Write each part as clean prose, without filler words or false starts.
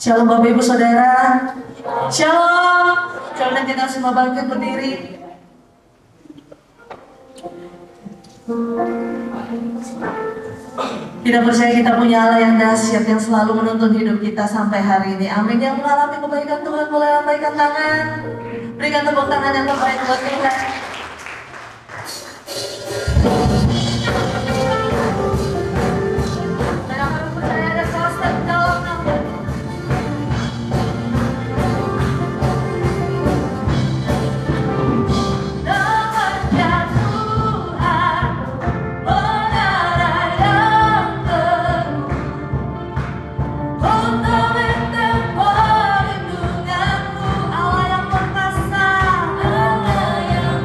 Shalom Bapak Ibu Saudara. Shalom. Shalom, kita semua bangkit berdiri. Kita percaya kita punya Allah yang dahsyat yang selalu menuntun hidup kita sampai hari ini. Amin. Yang mengalami kebaikan Tuhan boleh lambaikan tangan. Berikan tepuk tangan yang terbaik buat Tuhan. Dan aku percaya ada kuasa di dalam nama. Allah yang perkasa, Allah yang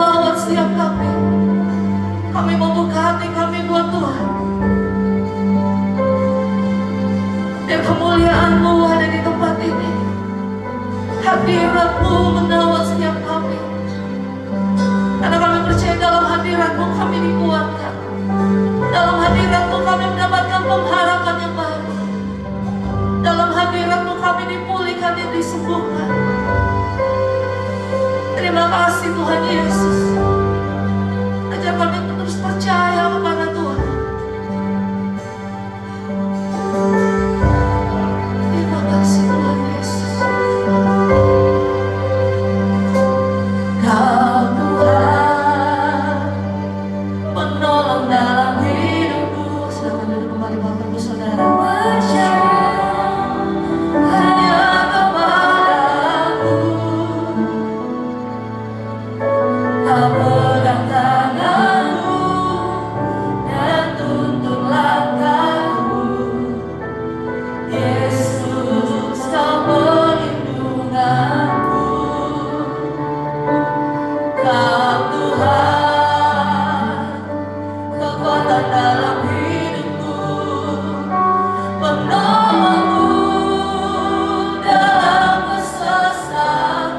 melawat setiap kami. Kami mau buka hati kami buat Tuhan. Biar kemuliaan-Mu ada di tempat ini. Hadirat-Mu menawat setiap kami. Karena kami percaya dalam hadirat-Mu kami dikuatkan. Dalam hadirat-Mu kami mendapatkan pengharapan yang baru. Dalam hadirat-Mu kami dipulihkan dan disembuhkan. Terima kasih Tuhan Yesus. Ajar kami untuk terus percaya kepada Tuhan. Terima kasih Tuhan Yesus. Kau Tuhan, penolong dalam hidupku. Silakan duduk kembali Bapak Ibu Saudara. Hanya kepadamu Kau pegang tanganku dan tuntun langkahku. Yesus, Kau perlindunganku. Kau Tuhan, kekuatan dalam hidupku, penolongku dalam kesesakan.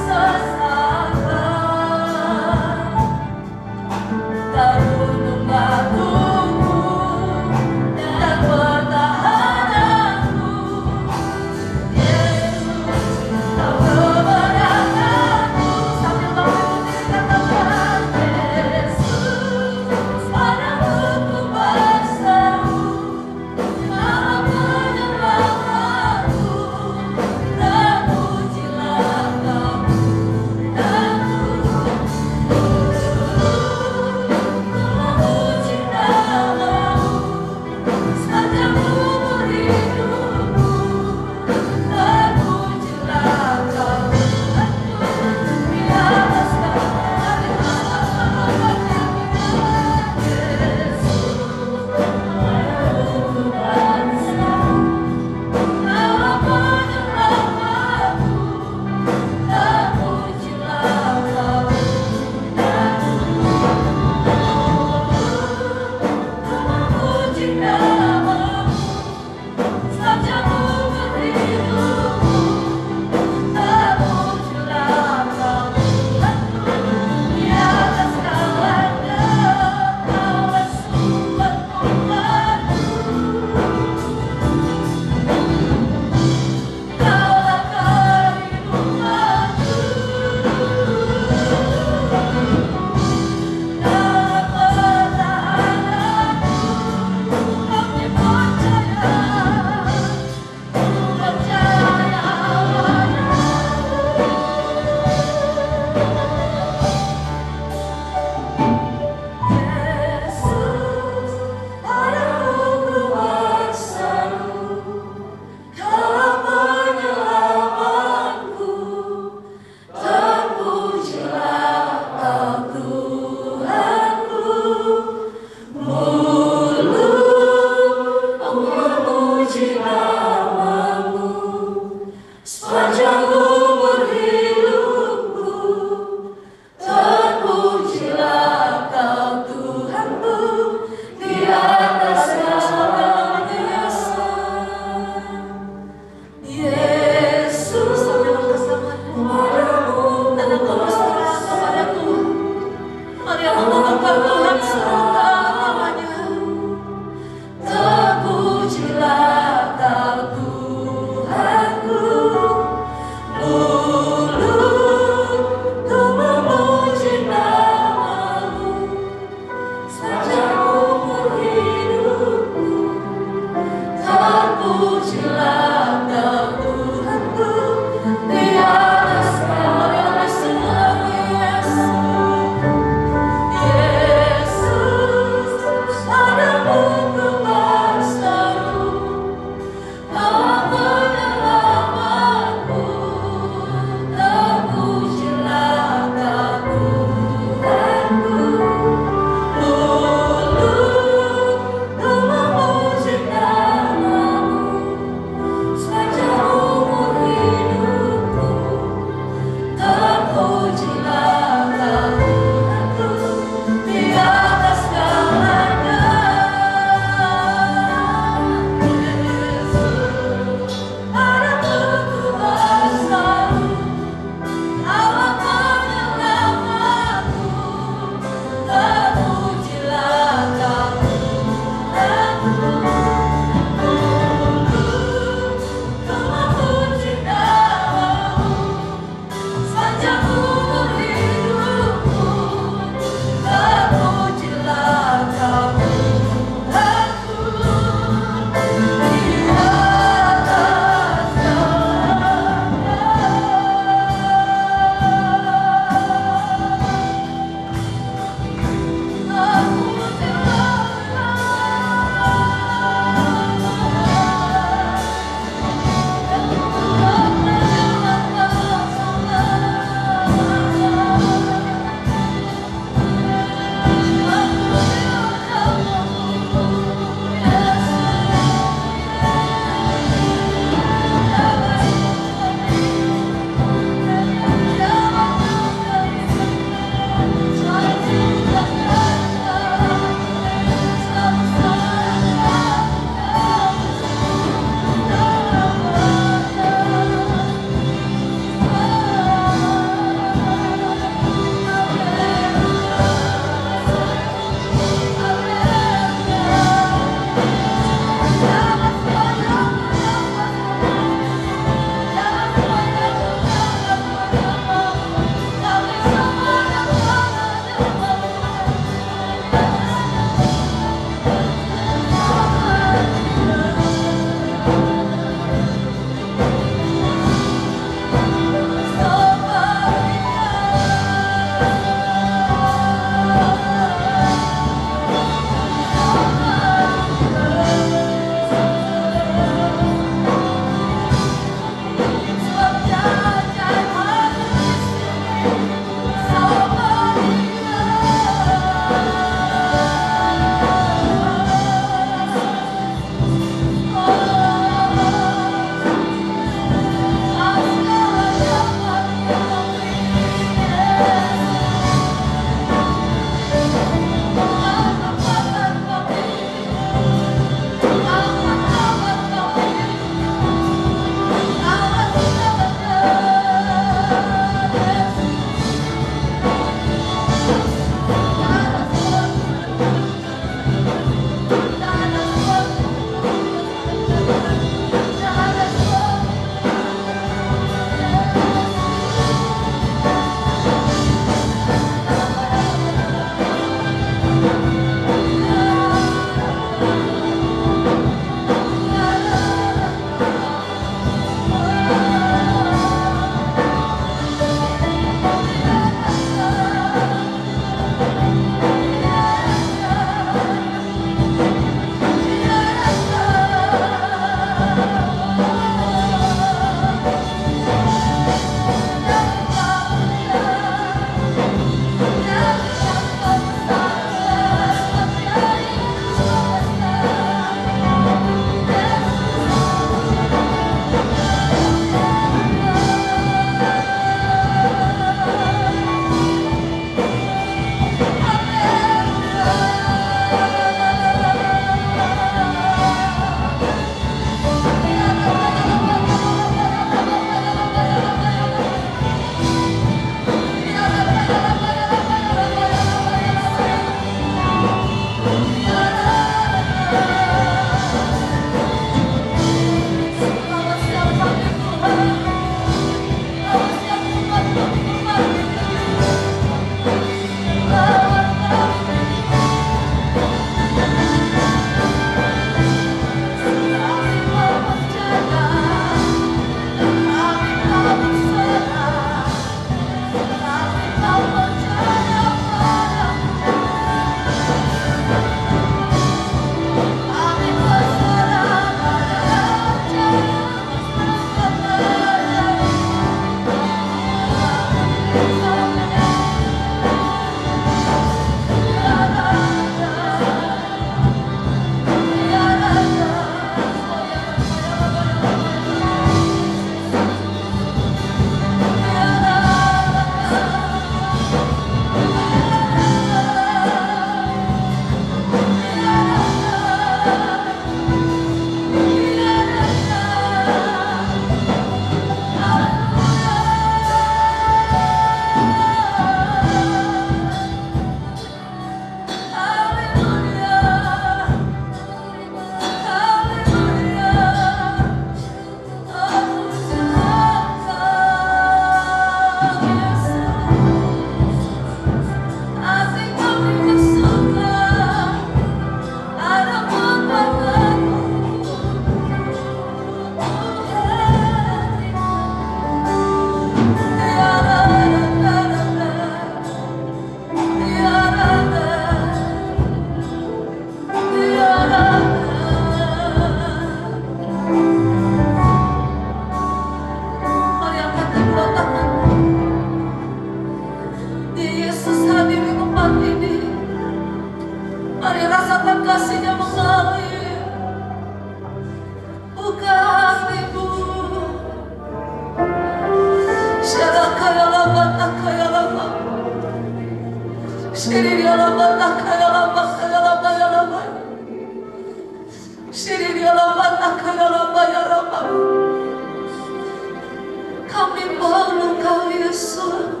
Yesus.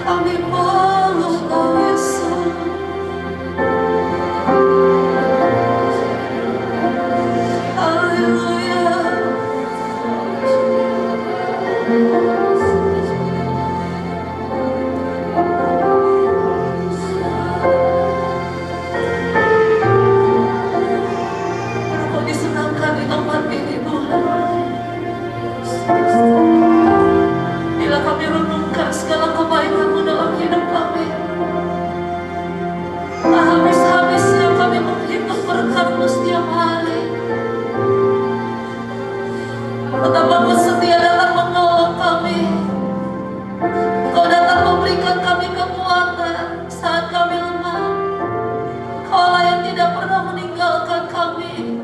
Kami perlu Engkau Yesus. Haleluya. Engkau disenangkan di tempat ini Tuhan. Bila kami renungkan segala kebaikan-Mu dalam hidup kami, tak habis-habisnya kami menghitung berkat-Mu setiap hari. Betapa Engkau setia datang menolong kami. Engkau datang memberikan kami kekuatan saat kami lemah. Engkaulah yang tidak pernah meninggalkan kami.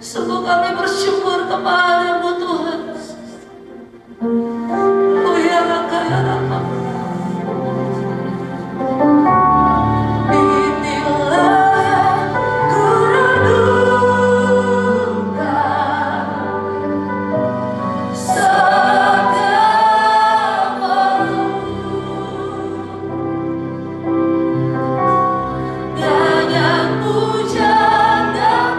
Sungguh kami bersyukur kepada-Mu Tuhan. Oh ya Raka ya Raka. Inilah yang kurindukan, setiap waktu nyanyian pujian dan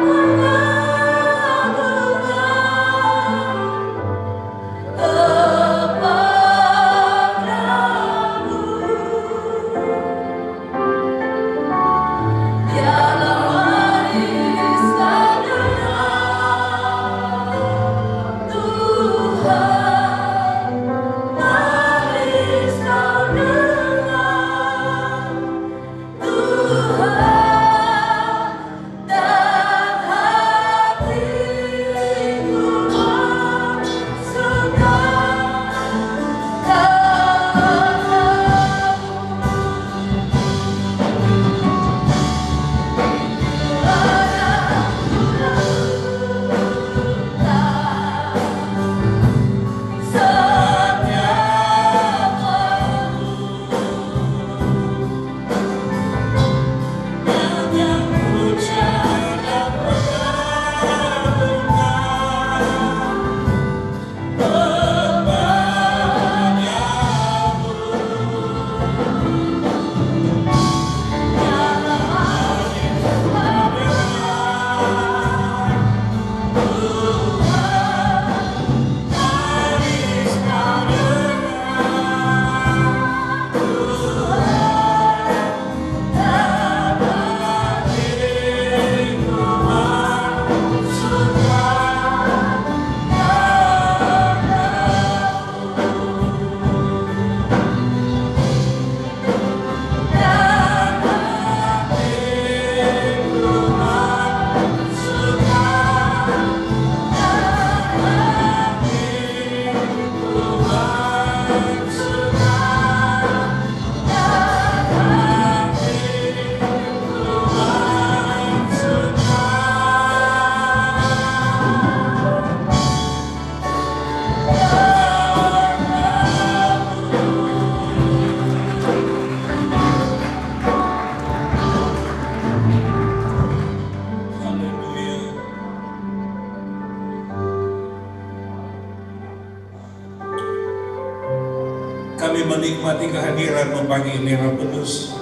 Kami menikmati kehadiran-Mu pagi ini, Roh Kudus.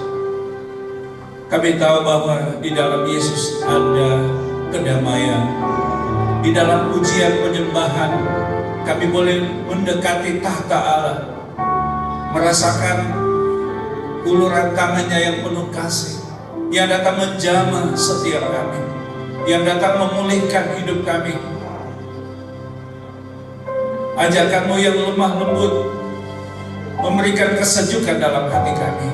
Kami tahu bahwa di dalam Yesus ada kedamaian. Di dalam pujian penyembahan, kami boleh mendekati tahta Allah, merasakan uluran tangannya yang penuh kasih, yang datang menjamah setiap kami, yang datang memulihkan hidup kami. Ajakan-Mu yang lemah lembut memberikan kesejukan dalam hati kami.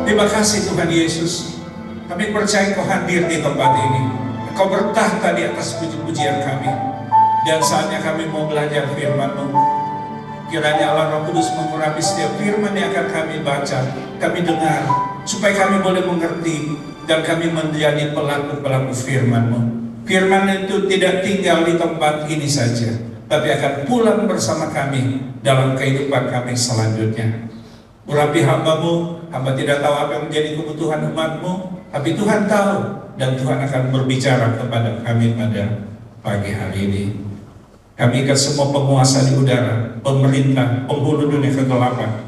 Terima kasih Tuhan Yesus. Kami percaya Engkau hadir di tempat ini. Engkau bertahta di atas puji-pujian kami. Dan saatnya kami mau belajar firman-Mu. Kiranya Allah Roh Kudus mengurapi setiap firman yang akan kami baca, kami dengar, supaya kami boleh mengerti dan kami menjadi pelaku-pelaku firman-Mu. Firman itu tidak tinggal di tempat ini saja, tapi akan pulang bersama kami dalam kehidupan kami selanjutnya. Urapi hamba-Mu, hamba tidak tahu apa yang menjadi kebutuhan umat-Mu, tapi Tuhan tahu, dan Tuhan akan berbicara kepada kami pada pagi hari ini. Kami ikat semua penguasa di udara, pemerintah, penghulu dunia kegelapan.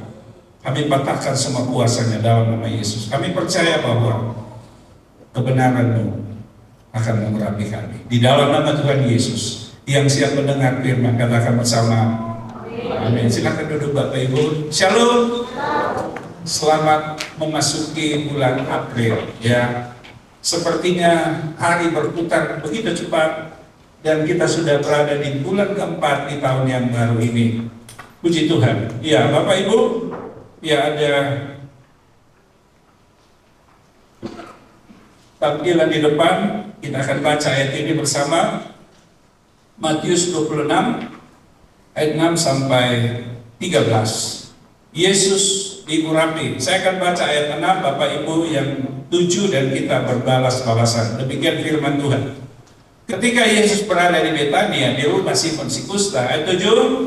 Kami patahkan semua kuasanya dalam nama Yesus. Kami percaya bahwa kebenaran-Mu akan mengurapi kami. Di dalam nama Tuhan Yesus, yang siap mendengar firman, katakan bersama. Amin. Silakan duduk Bapak Ibu. Shalom. Selamat memasuki bulan April. Ya, sepertinya hari berputar begitu cepat. Dan kita sudah berada di bulan keempat di tahun yang baru ini. Puji Tuhan. Ya, Bapak Ibu, ya ada tampilan di depan. Kita akan baca ayat ini bersama. Matius 26, ayat 6 sampai 13. Yesus diurapi. Saya akan baca ayat 6, Bapak Ibu yang 7, dan kita berbalas-balasan. Demikian firman Tuhan. Ketika Yesus berada di Betania, di rumah Simon si Kusta, ayat 7.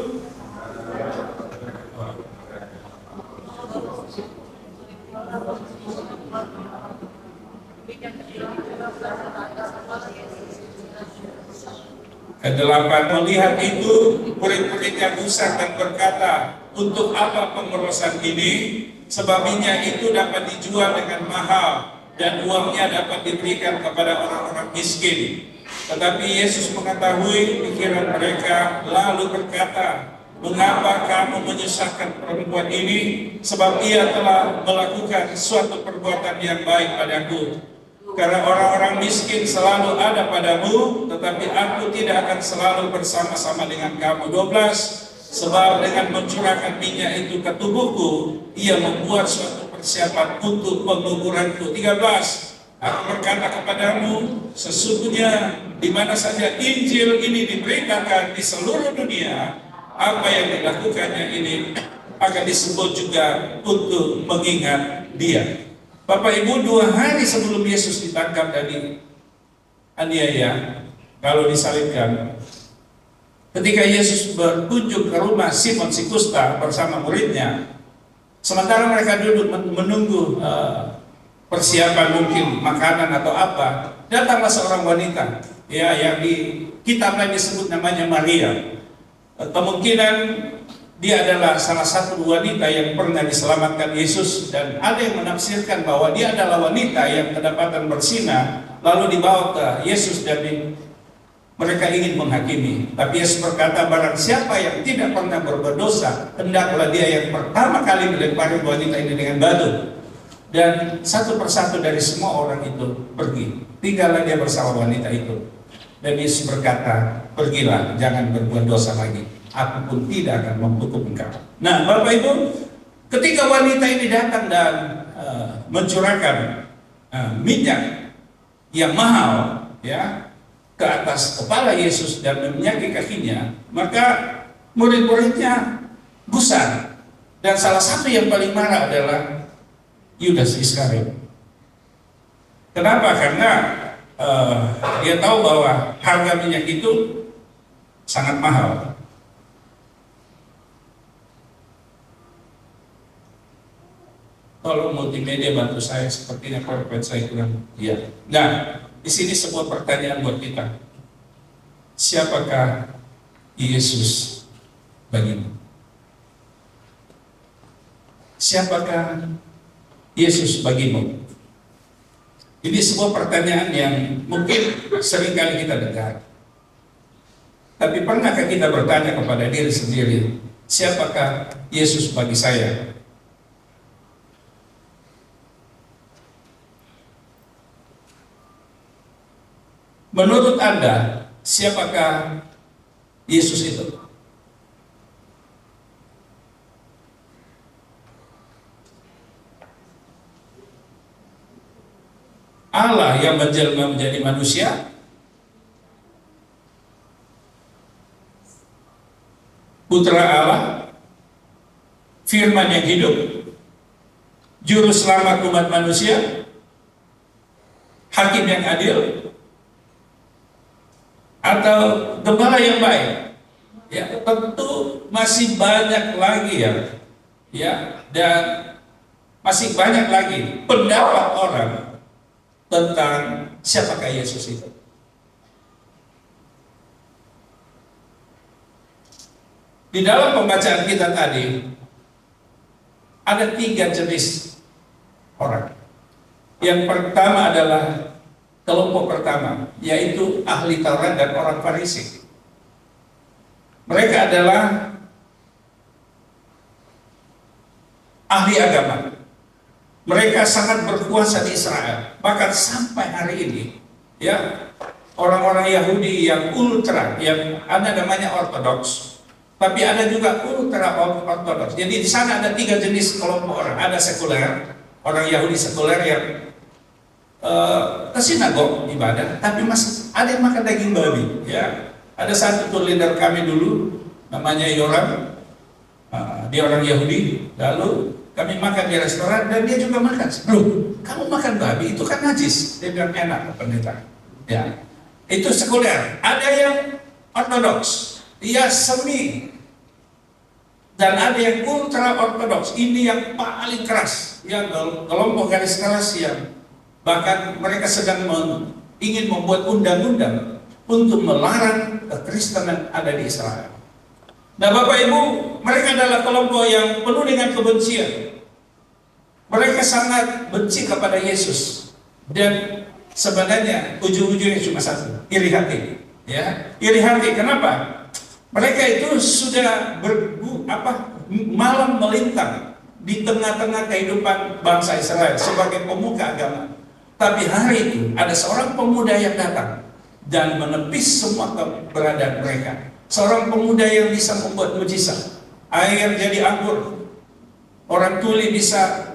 Ayat 8, melihat itu, murid-muridnya gusar dan berkata, untuk apa pengurusan ini? Sebabnya itu dapat dijual dengan mahal, dan uangnya dapat diberikan kepada orang-orang miskin. Tetapi Yesus mengetahui pikiran mereka, lalu berkata, mengapa kamu menyusahkan perempuan ini? Sebab ia telah melakukan suatu perbuatan yang baik padaku. Karena orang-orang miskin selalu ada padamu, tetapi aku tidak akan selalu bersama-sama dengan kamu. 12. Sebab dengan mencurahkan minyak itu ke tubuhku, ia membuat suatu persiapan untuk penguburanku. 13. Aku berkata kepadamu, sesungguhnya di mana saja Injil ini diberitakan di seluruh dunia, apa yang dilakukannya ini akan disebut juga untuk mengingat dia. Bapak Ibu, 2 hari sebelum Yesus ditangkap dan dianiaya, kalau disalibkan, ketika Yesus berkunjung ke rumah Simon si Kusta bersama muridnya, sementara mereka duduk menunggu persiapan mungkin makanan atau apa, datanglah seorang wanita, ya, yang di kitab lain disebut namanya Maria. Kemungkinan dia adalah salah satu wanita yang pernah diselamatkan Yesus, dan ada yang menafsirkan bahwa dia adalah wanita yang kedapatan bersinah lalu dibawa ke Yesus dan mereka ingin menghakimi. Tapi Yesus berkata, barang siapa yang tidak pernah berbuat dosa, hendaklah dia yang pertama kali melempari wanita ini dengan batu. Dan satu persatu dari semua orang itu pergi. Tinggallah dia bersama wanita itu. Dan Yesus berkata, pergilah, jangan berbuat dosa lagi. Aku pun tidak akan menghukum engkau. Nah, Bapak Ibu, ketika wanita ini datang dan mencurahkan minyak yang mahal, ya, ke atas kepala Yesus dan meminyaki kakinya, maka murid-muridnya gusar. Dan salah satu yang paling marah adalah Yudas Iskariot. Kenapa? Karena dia tahu bahwa harga minyak itu sangat mahal. Tolong multimedia bantu saya, sepertinya PowerPoint saya kurang. Iya. Nah, di sini sebuah pertanyaan buat kita. Siapakah Yesus bagimu? Siapakah Yesus bagimu? Ini sebuah pertanyaan yang mungkin sering kali kita dengar. Tapi pernahkah kita bertanya kepada diri sendiri, siapakah Yesus bagi saya? Menurut Anda, siapakah Yesus itu? Allah yang menjelma menjadi manusia, Putra Allah, Firman yang hidup, Juru Selamat umat manusia, Hakim yang adil, atau Gembala yang baik? Ya, tentu masih banyak lagi ya, dan masih banyak lagi pendapat orang tentang siapakah Yesus itu. Di dalam pembacaan kita tadi, ada 3 jenis orang. Yang pertama adalah kelompok pertama, yaitu ahli Taurat dan orang Farisi. Mereka adalah ahli agama. Mereka sangat berkuasa di Israel. Bahkan sampai hari ini, ya, orang-orang Yahudi yang ultra, yang ada namanya ortodoks, tapi ada juga ultra ortodoks. Jadi di sana ada 3 jenis kelompok orang. Ada sekuler, orang Yahudi sekuler yang ke sinagog ibadah, tapi masih ada yang makan daging babi. Ya, ada satu tuh leader kami dulu, namanya Yoram, dia orang Yahudi. Lalu kami makan di restoran dan dia juga makan. Loh, kamu makan babi itu kan najis. Dia bilang enak, pendeta. Ya, itu sekuler. Ada yang ortodoks, dia semi, dan ada yang ultra ortodoks. Ini yang paling keras, yang kelompok garis keras, yang bahkan mereka sedang ingin membuat undang-undang untuk melarang kekristenan ada di Israel. Nah, Bapak Ibu, mereka adalah kelompok yang penuh dengan kebencian. Mereka sangat benci kepada Yesus, dan sebenarnya ujung-ujungnya cuma satu, iri hati. Ya, iri hati. Kenapa? Mereka itu sudah malam melintang di tengah-tengah kehidupan bangsa Israel sebagai pemuka agama. Tapi hari itu ada seorang pemuda yang datang dan menepis semua keberadaan mereka. Seorang pemuda yang bisa membuat mujizat. Air jadi anggur. Orang tuli bisa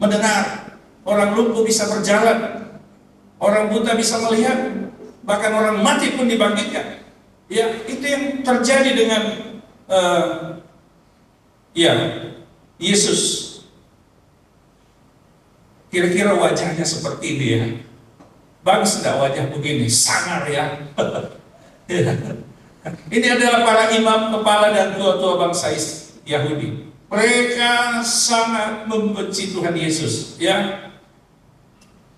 mendengar. Orang lumpuh bisa berjalan. Orang buta bisa melihat. Bahkan orang mati pun dibangkitkan. Ya, itu yang terjadi dengan Yesus. Kira-kira wajahnya seperti ini ya. Bagus enggak wajah begini? Sangar ya. Ini adalah para imam, kepala dan tua-tua bangsa Yahudi. Mereka sangat membenci Tuhan Yesus, ya.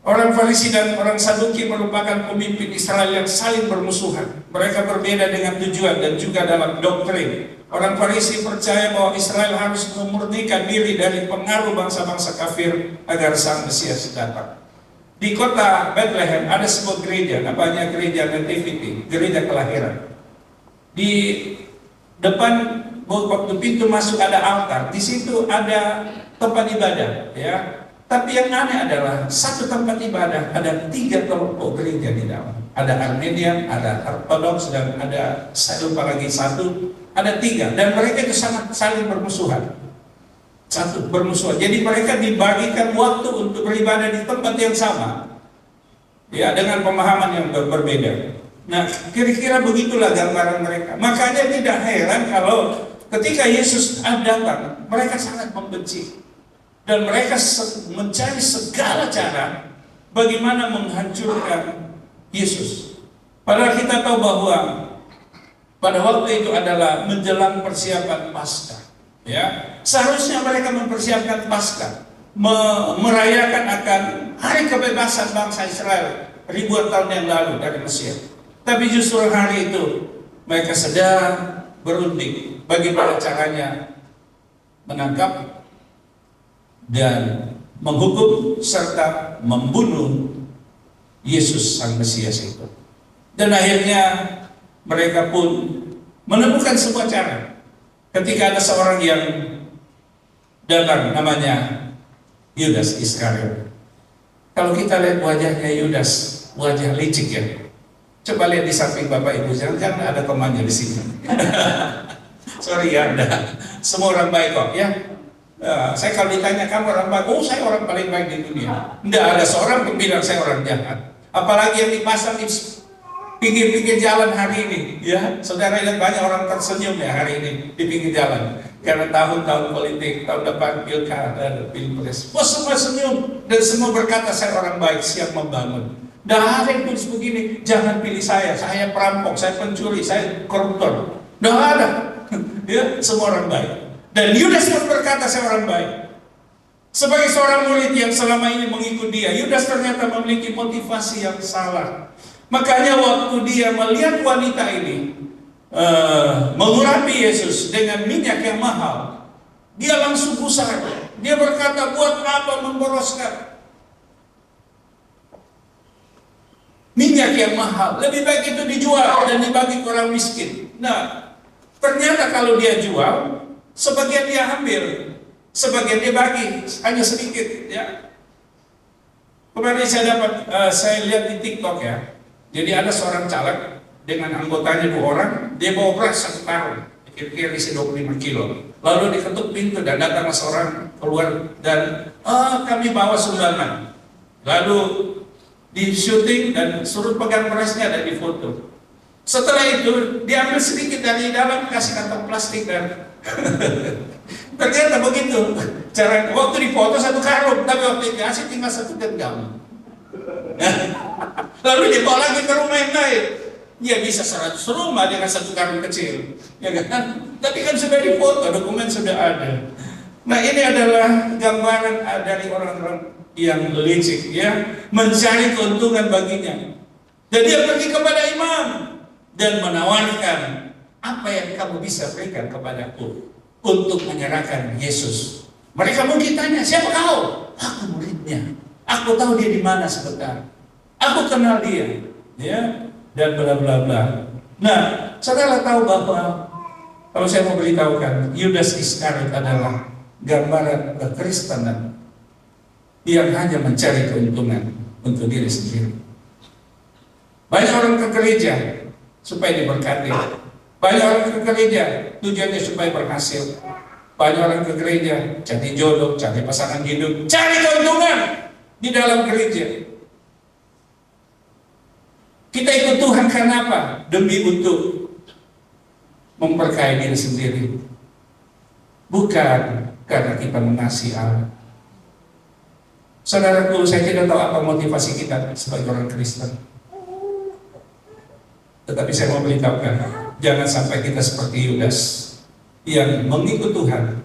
Orang Farisi dan orang Saduki merupakan pemimpin Israel yang saling bermusuhan. Mereka berbeda dengan tujuan dan juga dalam doktrin. Orang Farisi percaya bahwa Israel harus memurnikan diri dari pengaruh bangsa-bangsa kafir agar Sang Mesias datang. Di kota Bethlehem ada sebuah gereja, namanya Gereja Nativity, gereja kelahiran. Di depan waktu pintu masuk ada altar, di situ ada tempat ibadah, ya. Tapi yang aneh adalah satu tempat ibadah ada 3 kelompok gereja di dalam. Ada Armenian, ada Ortodoks, dan ada saya lupa lagi satu, ada 3. Dan mereka itu sangat saling bermusuhan. Satu bermusuhan. Jadi mereka dibagikan waktu untuk beribadah di tempat yang sama, ya, dengan pemahaman yang berbeda. Nah, kira-kira begitulah gambaran mereka. Makanya tidak heran kalau ketika Yesus datang, mereka sangat membenci. Dan mereka mencari segala cara bagaimana menghancurkan Yesus. Padahal kita tahu bahwa pada waktu itu adalah menjelang persiapan Paskah. Ya, seharusnya mereka mempersiapkan Paskah, merayakan akan hari kebebasan bangsa Israel ribuan tahun yang lalu dari Mesir. Tapi justru hari itu mereka sedang berunding bagaimana caranya menangkap dan menghukum serta membunuh Yesus Sang Mesias itu. Dan akhirnya mereka pun menemukan sebuah cara. Ketika ada seorang yang datang, namanya Yudas Iskariot. Kalau kita lihat wajahnya Yudas, wajah licik ya. Coba lihat di samping Bapak Ibu, jangan ada temannya di sini. Sorry ya, ada. Semua orang baik kok ya. Saya kalau ditanya kamu orang baik, oh saya orang paling baik di dunia. Tidak ada seorang pun bilang saya orang jahat. Apalagi yang dipasang di pinggir-pinggir jalan hari ini, ya. Saudara lihat banyak orang tersenyum ya hari ini di pinggir jalan. Karena tahun-tahun politik, tahun depan pilkada, pilpres. Oh semua senyum dan semua berkata saya orang baik, siap membangun. Tidak ada yang tulis begini, jangan pilih saya perampok, saya pencuri, saya koruptor. Tidak ada. Ya, semua orang baik. Dan Yudas pun berkata saya orang baik. Sebagai seorang murid yang selama ini mengikuti dia, Yudas ternyata memiliki motivasi yang salah. Makanya waktu dia melihat wanita ini, mengurapi Yesus dengan minyak yang mahal, dia langsung gusar. Dia berkata, buat apa memboroskan minyak yang mahal? Lebih baik itu dijual dan dibagi ke orang miskin. Nah, ternyata kalau dia jual, sebagian dia ambil, sebagian dia bagi, hanya sedikit. Ya. Kemarin saya lihat di TikTok ya. Jadi ada seorang caleg dengan anggotanya 2 orang, dia bawa beras 1 karung, kira-kira isi 25 kilo. Lalu diketuk pintu dan datang seorang keluar dan kami bawa sumbangan. Lalu di syuting dan suruh pegang berasnya dan difoto. Setelah itu diambil sedikit dari dalam, kasih kantong plastik dan ternyata begitu. Cara waktu difoto 1 karung, tapi waktu dikasih tinggal 1 genggam. Lalu dibawa lagi ke rumah yang lain. Ya bisa 100 rumah dengan 1 karung kecil, ya kan? Tapi kan sudah difoto, dokumen sudah ada. Nah ini adalah gambaran dari orang-orang yang licik, ya, mencari keuntungan baginya. Dan dia pergi kepada imam dan menawarkan, apa yang kamu bisa berikan kepadaku untuk menyerahkan Yesus? Mereka mungkin tanya, siapa kau? Aku muridnya. Aku tahu dia di mana sebentar. Aku kenal dia, ya. Dan bla bla bla. Nah, saudara tahu bahwa kalau saya mau beritahukan, Yudas Iskariot adalah gambaran kekristenan yang hanya mencari keuntungan untuk diri sendiri. Banyak orang ke gereja supaya diberkati. Banyak orang ke gereja tujuannya supaya berhasil. Banyak orang ke gereja cari jodoh, cari pasangan hidup, cari keuntungan di dalam gereja. Kita ikut Tuhan karena apa? Demi untuk memperkaya diri sendiri. Bukan karena kita mengasihi Allah. Saudaraku, saya tidak tahu apa motivasi kita sebagai orang Kristen. Tetapi saya mau beritahukan, jangan sampai kita seperti Yudas yang mengikut Tuhan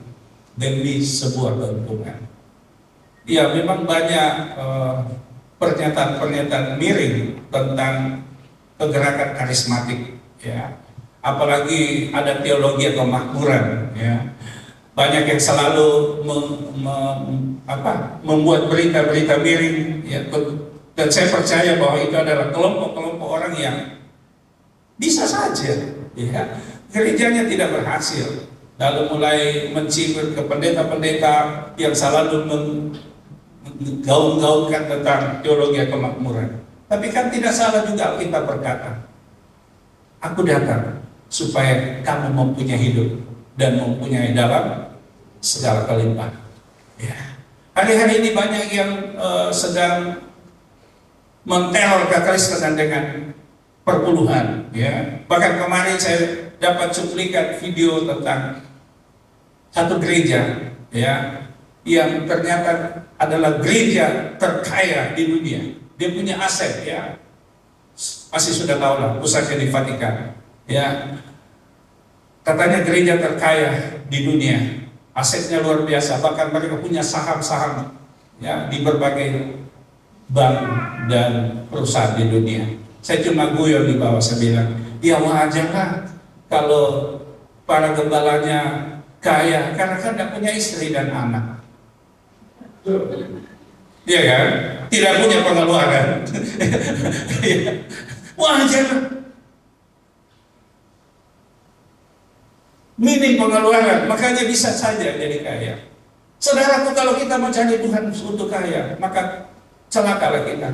demi sebuah keuntungan. Ya, memang banyak pernyataan-pernyataan miring tentang kegerakan karismatik, ya. Apalagi ada teologi atau makmuran, ya. Banyak yang selalu membuat berita-berita miring, ya. Dan saya percaya bahwa itu adalah kelompok-kelompok orang yang bisa saja, ya, gerejanya tidak berhasil, lalu mulai mencibir ke pendeta-pendeta yang selalu gaung-gaungkan tentang teologi kemakmuran. Tapi kan tidak salah juga kita berkata, aku datang supaya kamu mempunyai hidup dan mempunyai dalam segala kelimpahan. Ya. Hari-hari ini banyak yang sedang menteror kekristenan dengan perpuluhan. Ya. Bahkan kemarin saya dapat cuplikan video tentang satu gereja, ya, yang ternyata adalah gereja terkaya di dunia. Dia punya aset, ya, pasti sudah tahu lah, pusatnya di Vatikan, ya. Katanya gereja terkaya di dunia, asetnya luar biasa. Bahkan mereka punya saham-saham, ya, di berbagai bank dan perusahaan di dunia. Saya cuma guyon di bawah, saya bilang, ya wajar lah kalau para gembalanya kaya, karena kan tidak punya istri dan anak. Iya kan? Tidak punya pengeluaran. Wajar. Minim pengeluaran, makanya bisa saja jadi kaya. Saudaraku, kalau kita mencari Tuhan untuk kaya, maka celakalah kita.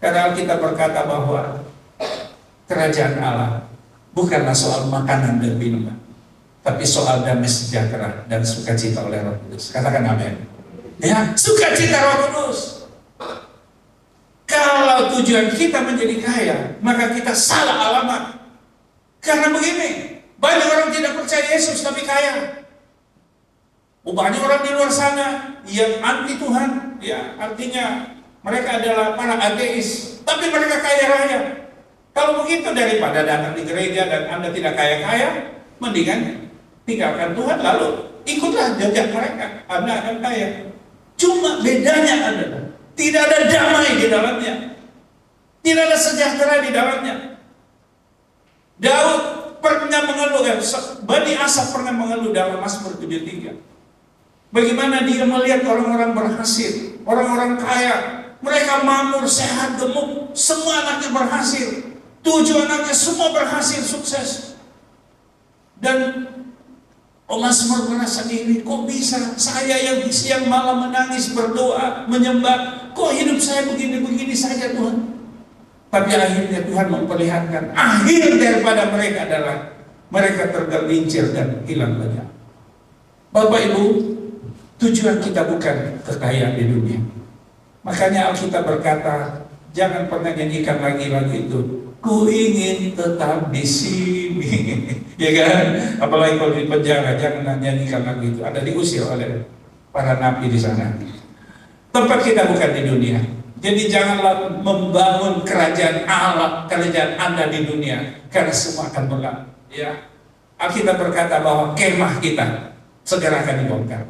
Karena kita berkata bahwa kerajaan Allah bukanlah soal makanan dan minuman, tapi soal damai sejahtera dan sukacita oleh Roh Kudus. Katakan amin. Ya, sukacita Roh Kudus. Kalau tujuan kita menjadi kaya, maka kita salah alamat. Karena begini, banyak orang tidak percaya Yesus tapi kaya. Banyak orang di luar sana yang anti Tuhan, ya, artinya mereka adalah para ateis, tapi mereka kaya raya. Kalau begitu, daripada datang di gereja dan Anda tidak kaya-kaya, mendingan tinggalkan Tuhan lalu ikutlah jejak mereka, Anda akan kaya. Cuma bedanya adalah tidak ada damai di dalamnya, tidak ada sejahtera di dalamnya. Daud Bani Asaf pernah mengeluh dalam Mazmur 73. Bagaimana dia melihat orang-orang berhasil, orang-orang kaya, mereka makmur, sehat, gemuk, semua anaknya berhasil, 7 anaknya semua berhasil, sukses. Dan Mazmur merasa diri, kok bisa saya yang siang malam menangis, berdoa, menyembah, kok hidup saya begini-begini saja Tuhan. Tapi akhirnya Tuhan memperlihatkan akhir daripada mereka adalah mereka tergelincir dan hilang banyak. Bapak Ibu, tujuan kita bukan kekayaan di dunia. Makanya Alkitab berkata, jangan pernah nyanyikan lagi lagu itu, ku ingin tetap di sini. Ya kan? Apalagi kalau di penjara, jangan nyanyikan lagu itu. Ada diusir oleh para nabi di sana. Tempat kita bukan di dunia. Jadi janganlah membangun kerajaan Allah, kerajaan Anda di dunia, karena semua akan berlalu. Ya, Alkitab berkata bahwa kemah kita segera akan dibongkar,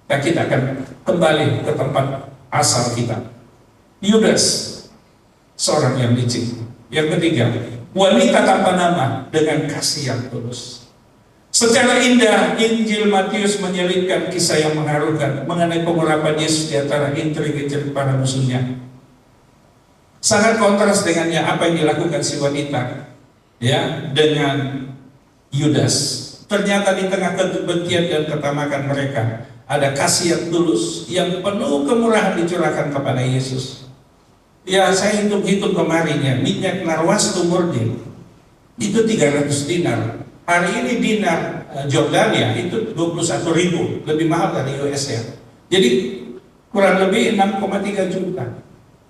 dan kita akan kembali ke tempat asal kita. Yudas, seorang yang licik. Yang ketiga, wanita tanpa nama dengan kasih yang tulus. Secara indah, Injil Matius menyelipkan kisah yang mengharukan mengenai pengurapan Yesus di antara intrik-intrik para musuhnya. Sangat kontras dengannya apa yang dilakukan si wanita, ya, dengan Yudas. Ternyata di tengah kebencian dan ketamakan mereka ada kasih yang tulus, yang penuh kemurahan dicurahkan kepada Yesus. Ya, saya hitung-hitung kemarin ya, minyak narwastu murni itu 300 dinar. Hari ini dinar Jordania itu 21.000, lebih mahal dari US ya. Jadi kurang lebih 6,3 juta.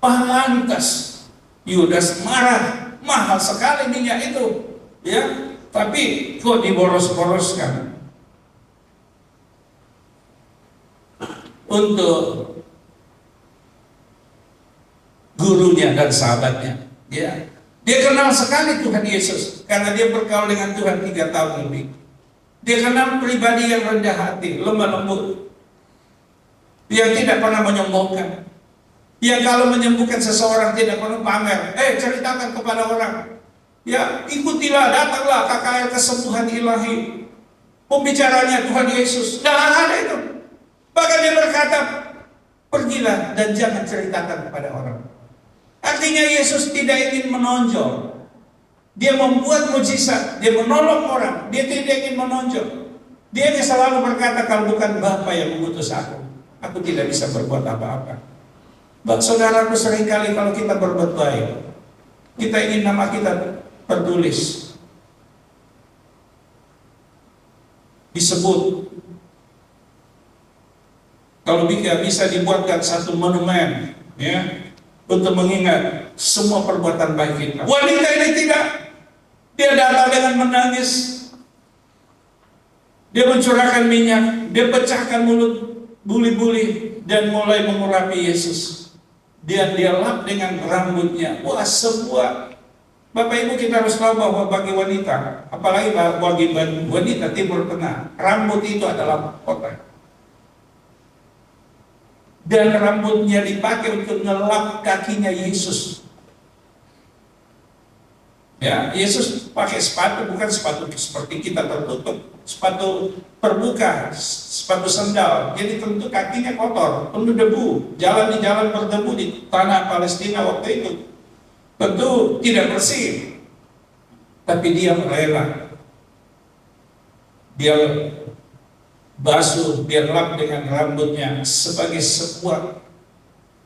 Pantas Yudas marah, mahal sekali minyak itu, ya. Tapi kok diboros-boroskan untuk gurunya dan sahabatnya, ya. Dia kenal sekali Tuhan Yesus karena dia bergaul dengan Tuhan 3 tahun lebih. Dia kenal pribadi yang rendah hati, lemah lembut, yang tidak pernah menyombongkan, yang kalau menyembuhkan seseorang tidak perlu pamer. Ceritakan kepada orang, ya, ikutilah, datanglah KKR kesembuhan ilahi, pembicaranya Tuhan Yesus. Dah ada itu. Bahkan dia berkata, pergilah dan jangan ceritakan kepada orang. Artinya Yesus tidak ingin menonjol. Dia membuat mujizat, dia menolong orang, dia tidak ingin menonjol. Dia selalu berkata, kalau bukan Bapa yang mengutus aku tidak bisa berbuat apa-apa. Saudaraku, seringkali kalau kita berbuat baik, kita ingin nama kita tertulis, disebut. Kalau bisa dibuatkan satu monumen, ya, untuk mengingat semua perbuatan baik kita. Wanita ini tidak. Dia datang dengan menangis. Dia mencurahkan minyak, dia pecahkan mulut buli-buli dan mulai mengurapi Yesus. Dia lap dengan rambutnya. Wah, semua. Bapak Ibu, kita harus tahu bahwa bagi wanita, apalagi bagi wanita Timur Tengah, rambut itu adalah kotor. Dan rambutnya dipakai untuk ngelap kakinya Yesus. Ya, Yesus pakai sepatu, bukan sepatu seperti kita tertutup, sepatu terbuka, sepatu sandal. Jadi tentu kakinya kotor, penuh debu, jalan di jalan berdebu di tanah Palestina waktu itu. Tentu tidak bersih. Tapi dia rela. Dia basuh, dia lap dengan rambutnya sebagai sebuah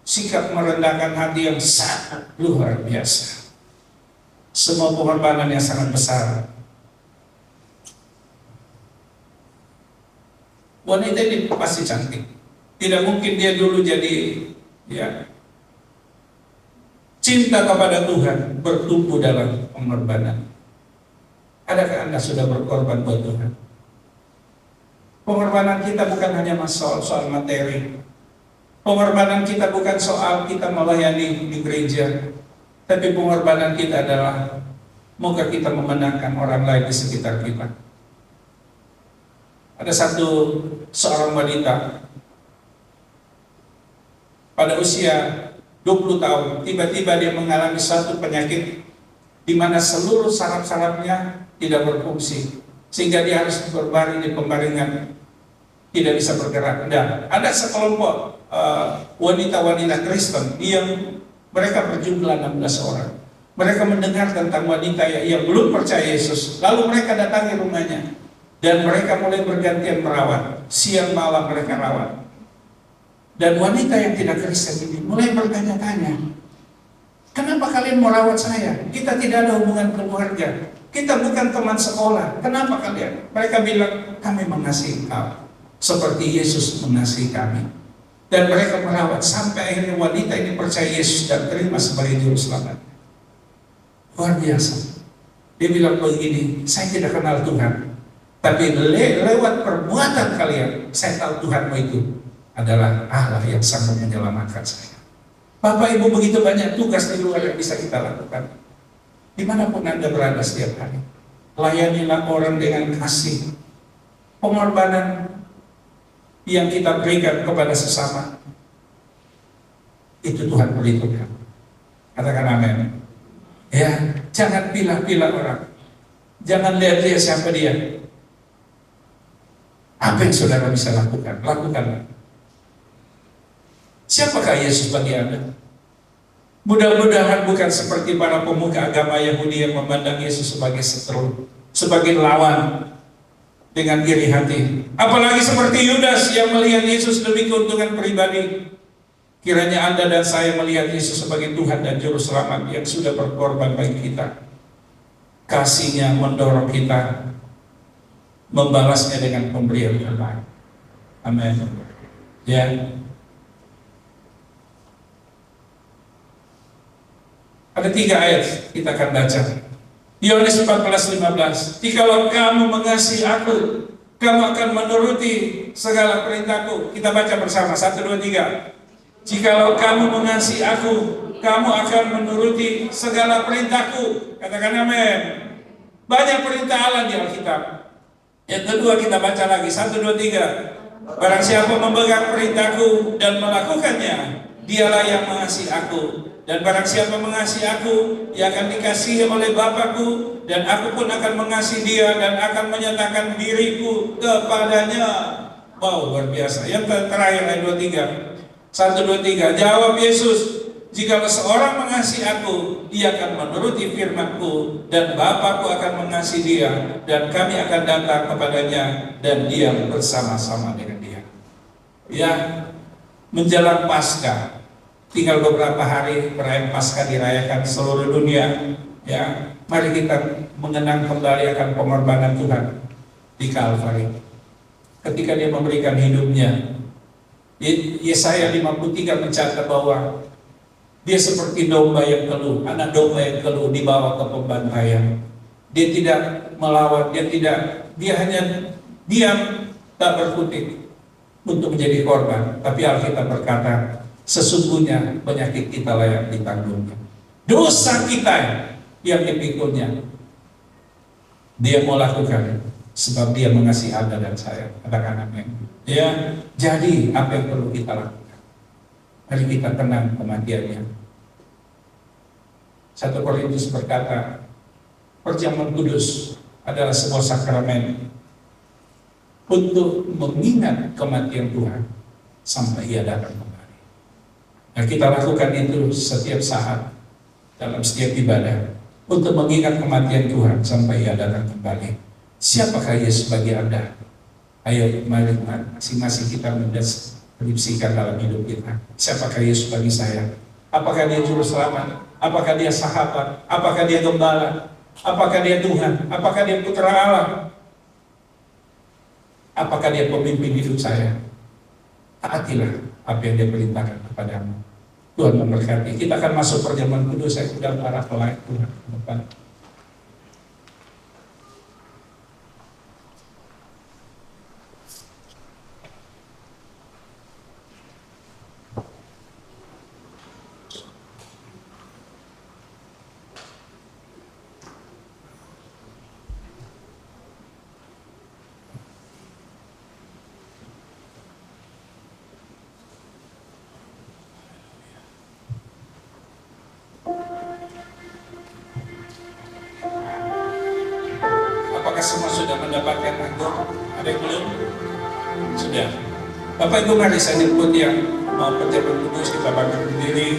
sikap merendahkan hati yang sangat luar biasa. Semua pengorbanan yang sangat besar. Wanita ini pasti cantik. Tidak mungkin dia dulu jadi, ya, cinta kepada Tuhan bertumbuh dalam pengorbanan. Adakah Anda sudah berkorban buat Tuhan? Pengorbanan kita bukan hanya soal materi. Pengorbanan kita bukan soal kita melayani di gereja. Tapi pengorbanan kita adalah moga kita memenangkan orang lain di sekitar kita. Ada seorang wanita pada usia 20 tahun, tiba-tiba dia mengalami satu penyakit di mana seluruh saraf-sarafnya tidak berfungsi. sehingga dia harus berbaring di pembaringan, tidak bisa bergerak. Dan ada sekelompok wanita-wanita Kristen yang mereka berjumlah 16 orang. Mereka mendengar tentang wanita yang belum percaya Yesus, lalu mereka datangi rumahnya dan mereka mulai bergantian merawat. Siang malam mereka rawat. Dan wanita yang tidak Kristen ini mulai bertanya-tanya, kenapa kalian mau rawat saya? Kita tidak ada hubungan keluarga, kita bukan teman sekolah, kenapa kalian? Mereka bilang, kami mengasihi kau seperti Yesus mengasihi kami. Dan mereka merawat sampai akhirnya wanita ini percaya Yesus dan terima sebagai juru selamat. Luar biasa. Dia bilang begini, saya tidak kenal Tuhan, tapi lewat perbuatan kalian saya tahu Tuhanmu itu adalah Allah yang sanggup menyelamatkan saya. Bapak Ibu, begitu banyak tugas di luar yang bisa kita lakukan. Dimanapun Anda berada setiap hari, layanilah orang dengan kasih. Pengorbanan yang kita berikan kepada sesama, itu Tuhan perhitungkan. Katakan amin. Ya, jangan pilah-pilah orang. Jangan lihat dia siapa dia. Apa yang saudara bisa lakukan? Lakukanlah. Siapakah Yesus bagi Anda? Mudah-mudahan bukan seperti para pemuka agama Yahudi yang memandang Yesus sebagai seteru, sebagai lawan dengan iri hati. Apalagi seperti Yudas yang melihat Yesus demi keuntungan pribadi. Kiranya Anda dan saya melihat Yesus sebagai Tuhan dan Juru Selamat yang sudah berkorban bagi kita. Kasih-Nya mendorong kita membalasnya dengan pemberian terbaik. Amin. Ya. Ada 3 ayat kita akan baca. Yohanes 14:15. Jikalau kamu mengasihi aku, kamu akan menuruti segala perintahku. Kita baca bersama, 1, 2, 3. Jikalau kamu mengasihi aku, kamu akan menuruti segala perintahku. Katakan amin. Banyak perintah Allah di Alkitab. Yang kedua kita baca lagi, 1, 2, 3. Barang siapa memegang perintahku dan melakukannya, dialah yang mengasihi aku. Dan barang siapa mengasihi aku, ia akan dikasihi oleh Bapakku, dan aku pun akan mengasihi dia dan akan menyatakan diriku kepadanya. Wow, luar biasa. Yang terakhir ayat 23. 1, 2, 3. Jawab Yesus, jika seorang mengasihi aku, ia akan menuruti firman-Ku, dan Bapakku akan mengasihi dia, dan kami akan datang kepadanya dan diam bersama-sama dengan dia. Ya, menjelang Paskah, tinggal beberapa hari perayaan Paskah dirayakan seluruh dunia. Ya, mari kita mengenang kembali akan pengorbanan Tuhan di Kalvari. Ketika dia memberikan hidupnya, Yesaya 53 mencatat bahwa dia seperti domba yang keluh, anak domba yang keluh dibawa ke pembantaian. Dia tidak melawan, dia hanya diam, tak berkutik untuk menjadi korban. Tapi Alkitab berkata, sesungguhnya penyakit kita layak ditanggungnya, dosa kita yang dipikulnya. Dia mau lakukan sebab dia mengasihi Anda dan saya. Katakan amin. Ya, jadi apa yang perlu kita lakukan? Mari kita kenang kematiannya. 1 Korintus berkata, perjamuan kudus adalah sebuah sakramen untuk mengingat kematian Tuhan sampai ia datang kembali. Nah, kita lakukan itu setiap saat dalam setiap ibadah untuk mengingat kematian Tuhan sampai ia datang kembali. Siapakah Yesus bagi Anda? Ayo, mari masing-masing kita mendeskripsikan dalam hidup kita. Siapakah Yesus bagi saya? Apakah dia juru selamat? Apakah dia sahabat? Apakah dia gembala? Apakah dia Tuhan? Apakah dia putra Allah? Apakah dia pemimpin hidup saya? Taatilah apa yang dia perintahkan kepadamu. Tuhan memberkati. Kita akan masuk perjamuan kudus. Saya sudah para pelayan Tuhan ke depan. semua sudah mendapatkan handuk? Ada yang belum? Sudah. Bapak Ibu mari saya jemput yang mau pejabat kudus, kita bangkit berdiri.